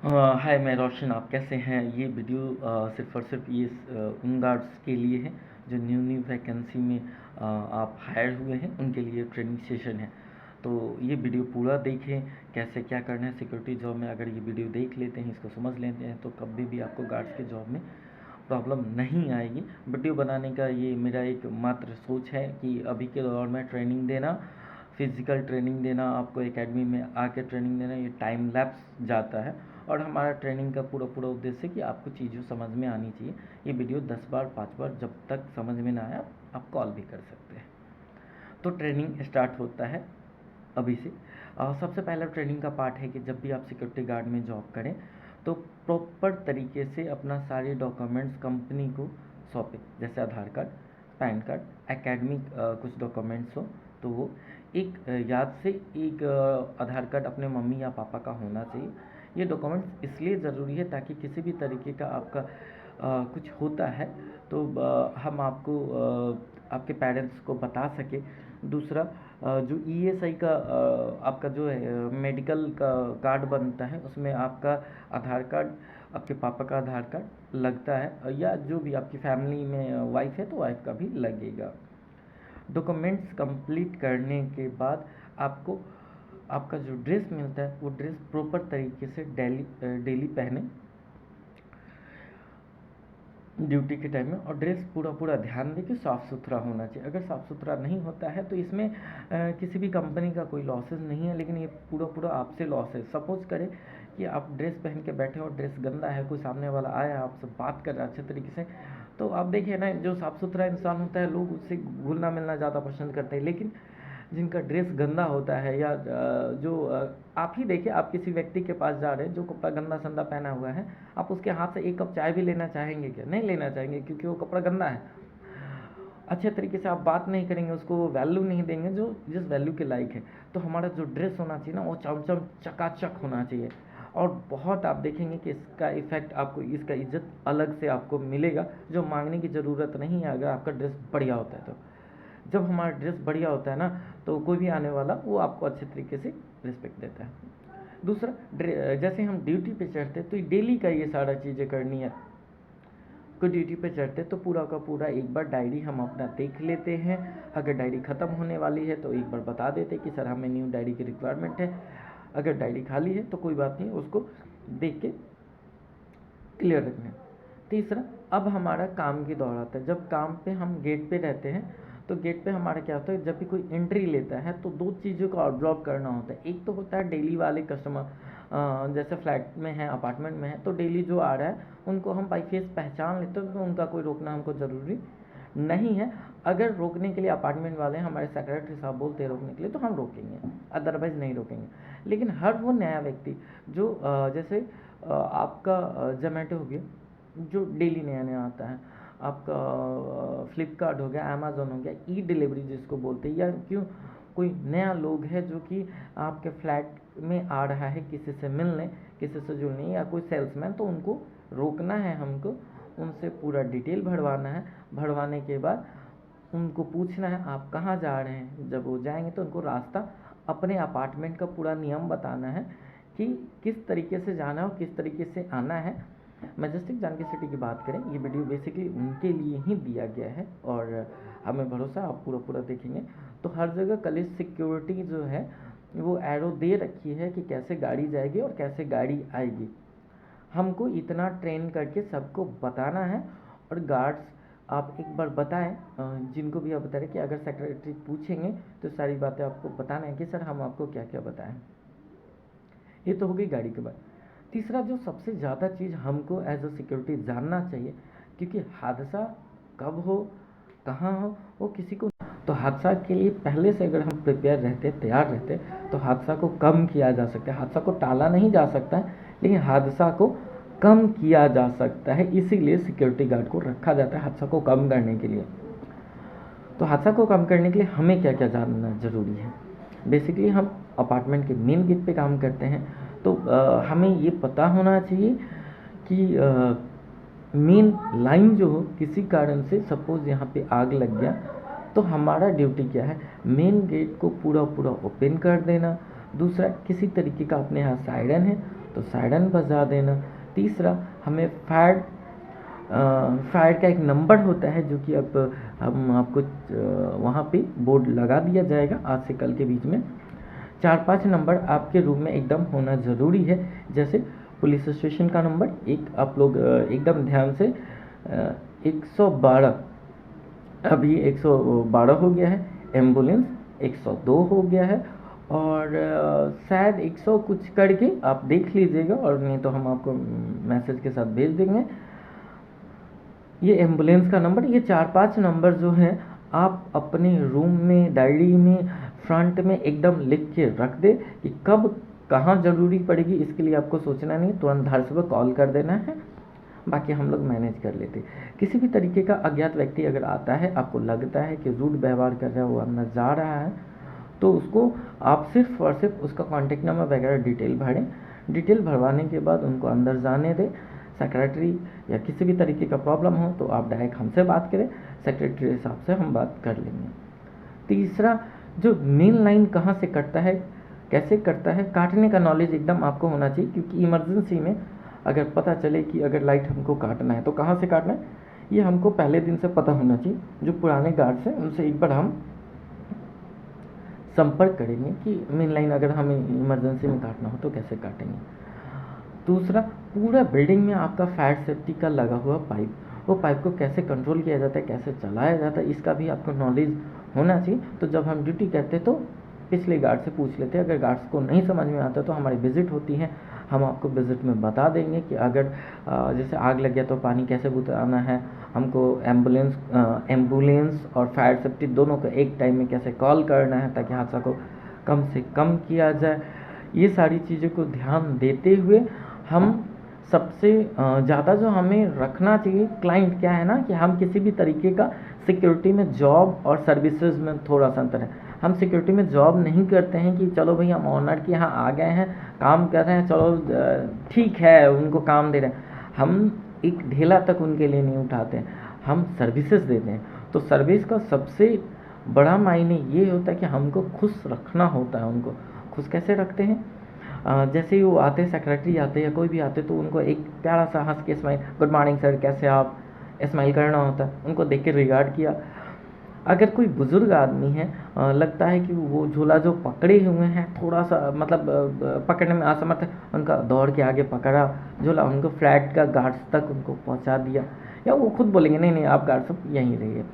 हाय, मैं रोशन। आप कैसे हैं? ये वीडियो सिर्फ़ और सिर्फ ये उन गार्ड्स के लिए है जो न्यू वैकेंसी में आप हायर हुए हैं, उनके लिए ट्रेनिंग सेशन है। तो ये वीडियो पूरा देखें, कैसे क्या करना है सिक्योरिटी जॉब में। अगर ये वीडियो देख लेते हैं, इसको समझ लेते हैं, तो कभी भी आपको गार्ड्स के जॉब में प्रॉब्लम नहीं आएगी। वीडियो बनाने का ये मेरा एक मात्र सोच है कि अभी के दौर में ट्रेनिंग देना, फिज़िकल ट्रेनिंग देना, आपको एकेडमी में आके ट्रेनिंग देना, ये टाइम लैप्स जाता है। और हमारा ट्रेनिंग का पूरा पूरा उद्देश्य है कि आपको चीज़ें समझ में आनी चाहिए। ये वीडियो 10 बार 5 बार जब तक समझ में ना आया आप कॉल भी कर सकते हैं। तो ट्रेनिंग स्टार्ट होता है अभी से। सबसे पहला ट्रेनिंग का पार्ट है कि जब भी आप सिक्योरिटी गार्ड में जॉब करें तो प्रॉपर तरीके से अपना सारे डॉक्यूमेंट्स कंपनी को सौंपें। जैसे आधार कार्ड, पैन कार्ड, एकेडमिक कुछ डॉक्यूमेंट्स हो तो वो एक याद से एक आधार कार्ड अपने मम्मी या पापा का होना चाहिए। ये डॉक्यूमेंट्स इसलिए ज़रूरी है ताकि किसी भी तरीके का आपका कुछ होता है तो हम आपको आपके पेरेंट्स को बता सके। दूसरा, जो ईएसआई का आपका जो है मेडिकल का कार्ड बनता है, उसमें आपका आधार कार्ड, आपके पापा का आधार कार्ड लगता है, या जो भी आपकी फैमिली में वाइफ है तो वाइफ का भी लगेगा। डॉक्यूमेंट्स कंप्लीट करने के बाद आपको आपका जो ड्रेस मिलता है वो ड्रेस प्रॉपर तरीके से डेली पहने ड्यूटी के टाइम में। और ड्रेस पूरा पूरा ध्यान दें कि साफ़ सुथरा होना चाहिए। अगर साफ़ सुथरा नहीं होता है तो इसमें किसी भी कंपनी का कोई लॉसेस नहीं है, लेकिन ये पूरा पूरा आपसे लॉस है। सपोज करें कि आप ड्रेस पहन के बैठे और ड्रेस गंदा है, कोई सामने वाला आया है, आपसे बात कर रहा है अच्छे तरीके से, तो आप देखिए ना, जो साफ़ सुथरा इंसान होता है लोग उससे घुलना मिलना ज़्यादा पसंद करते हैं। लेकिन जिनका ड्रेस गंदा होता है, या जो आप ही देखिए, आप किसी व्यक्ति के पास जा रहे हैं जो कपड़ा गंदा संदा पहना हुआ है, आप उसके हाथ से एक कप चाय भी लेना चाहेंगे क्या? नहीं लेना चाहेंगे, क्योंकि वो कपड़ा गंदा है। अच्छे तरीके से आप बात नहीं करेंगे, उसको वैल्यू नहीं देंगे जो जिस वैल्यू के लायक है। तो हमारा जो ड्रेस होना चाहिए ना, वो चमचम चकाचक होना चाहिए। और बहुत आप देखेंगे कि इसका इफ़ेक्ट आपको, इसका इज्जत अलग से आपको मिलेगा, जो मांगने की ज़रूरत नहीं है अगर आपका ड्रेस बढ़िया होता है तो। जब हमारा ड्रेस बढ़िया होता है ना, तो कोई भी आने वाला वो आपको अच्छे तरीके से रिस्पेक्ट देता है। दूसरा, जैसे हम ड्यूटी पे चढ़ते तो डेली का ये सारा चीज़ें करनी है। कोई ड्यूटी पे चढ़ते तो पूरा का पूरा एक बार डायरी हम अपना देख लेते हैं। अगर डायरी ख़त्म होने वाली है तो एक बार बता देते कि सर हमें न्यू डायरी की रिक्वायरमेंट है। अगर डायरी खाली है तो कोई बात नहीं, उसको देख के क्लियर रखना है। तीसरा, अब हमारा काम की दौड़ आता है। जब काम पे हम गेट पे रहते हैं तो गेट पे हमारा क्या होता है, जब भी कोई एंट्री लेता है तो दो चीज़ों को ऑब्जर्व करना होता है। एक तो होता है डेली वाले कस्टमर, जैसे फ्लैट में है, अपार्टमेंट में है, तो डेली जो आ रहा है उनको हम बाई फेस पहचान लेते हैं, तो उनका कोई रोकना हमको ज़रूरी नहीं है। अगर रोकने के लिए अपार्टमेंट वाले हमारे सेक्रेटरी साहब बोलते हैं रोकने के लिए तो हम रोकेंगे, अदरवाइज़ नहीं रोकेंगे। लेकिन हर वो नया व्यक्ति जो जैसे आपका जोमेटो हो गया जो डेली नया नया आता है, आपका फ्लिपकार्ट हो गया, अमेज़न हो गया, ई डिलीवरी जिसको बोलते हैं, या क्यों कोई नया लोग है जो कि आपके फ्लैट में आ रहा है किसी से मिलने, किसी से जुड़ने, या कोई सेल्समैन, तो उनको रोकना है हमको, उनसे पूरा डिटेल भरवाना है। भरवाने के बाद उनको पूछना है आप कहाँ जा रहे हैं। जब वो जाएंगे तो उनको रास्ता, अपने अपार्टमेंट का पूरा नियम बताना है कि किस तरीके से जाना है और किस तरीके से आना है। मैजेस्टिक जानकी सिटी की बात करें, ये वीडियो बेसिकली उनके लिए ही दिया गया है, और हमें भरोसा आप पूरा पूरा देखेंगे तो हर जगह कलेज सिक्योरिटी जो है वो एरो दे रखी है कि कैसे गाड़ी जाएगी और कैसे गाड़ी आएगी। हमको इतना ट्रेन करके सबको बताना है। और गार्ड्स, आप एक बार बताएं, जिनको भी आप बता रहे कि अगर सेक्रेटरी पूछेंगे तो सारी बातें आपको बताना है कि सर हम आपको क्या क्या बताएं। ये तो हो गई गाड़ी के बाद। तीसरा, जो सबसे ज़्यादा चीज़ हमको एज अ सिक्योरिटी जानना चाहिए, क्योंकि हादसा कब हो, कहाँ हो, वो किसी को, तो हादसा के लिए पहले से अगर हम प्रिपेयर रहते, तैयार रहते, तो हादसा को कम किया जा सकता है। हादसा को टाला नहीं जा सकता है, लेकिन हादसा को कम किया जा सकता है। इसीलिए सिक्योरिटी गार्ड को रखा जाता है हादसा को कम करने के लिए। तो हादसा को कम करने के लिए हमें क्या क्या जानना ज़रूरी है। बेसिकली हम अपार्टमेंट के मेन गेट पे काम करते हैं, तो हमें ये पता होना चाहिए कि मेन लाइन जो हो, किसी कारण से सपोज़ यहाँ पे आग लग गया तो हमारा ड्यूटी क्या है, मेन गेट को पूरा पूरा ओपन कर देना। दूसरा, किसी तरीके का अपने यहाँ सायरन है तो सायरन बजा देना। तीसरा, हमें फायर का एक नंबर होता है जो कि अब हम आपको वहाँ पे बोर्ड लगा दिया जाएगा आज से कल के बीच में। 4-5 नंबर आपके रूम में एकदम होना ज़रूरी है, जैसे पुलिस स्टेशन का नंबर एक, आप लोग एकदम ध्यान से 112, अभी 112 हो गया है, एम्बुलेंस 102 हो गया है, और शायद 100 कुछ करके आप देख लीजिएगा, और नहीं तो हम आपको मैसेज के साथ भेज देंगे। ये एम्बुलेंस का नंबर, ये 4-5 नंबर जो हैं आप अपने रूम में, डायरी में, फ्रंट में एकदम लिख के रख दे कि कब कहाँ ज़रूरी पड़ेगी। इसके लिए आपको सोचना नहीं, तुरंत घर से कॉल कर देना है, बाकी हम लोग मैनेज कर लेते। किसी भी तरीके का अज्ञात व्यक्ति अगर आता है, आपको लगता है कि रूड व्यवहार कर रहा है, वो अंदर जा रहा है, तो उसको आप सिर्फ और सिर्फ उसका कॉन्टेक्ट नंबर वगैरह डिटेल भरें। डिटेल भरवाने के बाद उनको अंदर जाने दें। सेक्रेटरी या किसी भी तरीके का प्रॉब्लम हो तो आप डायरेक्ट हमसे बात करें, सेक्रेटरी के हिसाब से हम बात कर लेंगे। तीसरा, जो मेन लाइन कहाँ से कटता है, कैसे कटता है, काटने का नॉलेज एकदम आपको होना चाहिए, क्योंकि इमरजेंसी में अगर पता चले कि अगर लाइट हमको काटना है तो कहाँ से काटना है, ये हमको पहले दिन से पता होना चाहिए। जो पुराने गार्ड्स हैं उनसे एक बार हम संपर्क करेंगे कि मेन लाइन अगर हमें इमरजेंसी में काटना हो तो कैसे काटेंगे। दूसरा, पूरा बिल्डिंग में आपका फायर सेफ्टी का लगा हुआ पाइप, वो पाइप को कैसे कंट्रोल किया जाता है, कैसे चलाया जाता है, इसका भी आपको नॉलेज होना चाहिए। तो जब हम ड्यूटी करते तो पिछले गार्ड से पूछ लेते हैं, अगर गार्ड्स को नहीं समझ में आता तो हमारी विज़िट होती है, हम आपको विज़िट में बता देंगे कि अगर जैसे आग लग गया तो पानी कैसे बुझाना है, हमको एम्बुलेंस और फायर सेफ्टी दोनों को एक टाइम में कैसे कॉल करना है ताकि हादसा को कम से कम किया जाए। ये सारी चीज़ों को ध्यान देते हुए हम सबसे ज़्यादा जो हमें रखना चाहिए, क्लाइंट क्या है ना, कि हम किसी भी तरीके का सिक्योरिटी में जॉब और सर्विसेज में थोड़ा सा अंतर है। हम सिक्योरिटी में जॉब नहीं करते हैं कि चलो भाई हम ऑनर के यहाँ आ गए हैं, काम कर रहे हैं, चलो ठीक है उनको काम दे रहे हैं, हम एक ढेला तक उनके लिए नहीं उठाते हैं, हम सर्विसेज देते हैं। तो सर्विस का सबसे बड़ा मायने ये होता है कि हमको खुश रखना होता है। उनको खुश कैसे रखते हैं, जैसे ही वो आते, सेक्रेटरी आते या कोई भी आते, तो उनको एक प्यारा सा हंस के स्माइल, गुड मॉर्निंग सर कैसे आप, स्माइल करना होता है, उनको देख के रिगार्ड किया। अगर कोई बुज़ुर्ग आदमी है, लगता है कि वो झोला जो पकड़े हुए हैं थोड़ा सा मतलब पकड़ने में असमर्थ है, उनका दौड़ के आगे पकड़ा झोला, उनको फ्लैट का गार्ड्स तक उनको पहुंचा दिया, या वो खुद बोलेंगे नहीं नहीं आप गार्ड सब यहीं रहिए।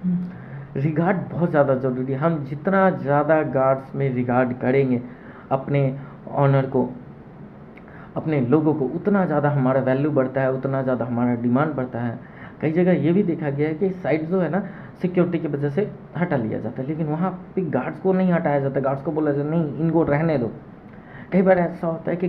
रिगार्ड बहुत ज़्यादा ज़रूरी है। हम जितना ज़्यादा गार्ड्स में रिगार्ड करेंगे अपने ऑनर को, अपने लोगों को, उतना ज़्यादा हमारा वैल्यू बढ़ता है, उतना ज़्यादा हमारा डिमांड बढ़ता है। कई जगह ये भी देखा गया है कि साइड जो है ना सिक्योरिटी की वजह से हटा लिया जाता है, लेकिन वहाँ पे गार्ड्स को नहीं हटाया जाता, गार्ड्स को बोला जाता नहीं इनको रहने दो। कई बार ऐसा होता है कि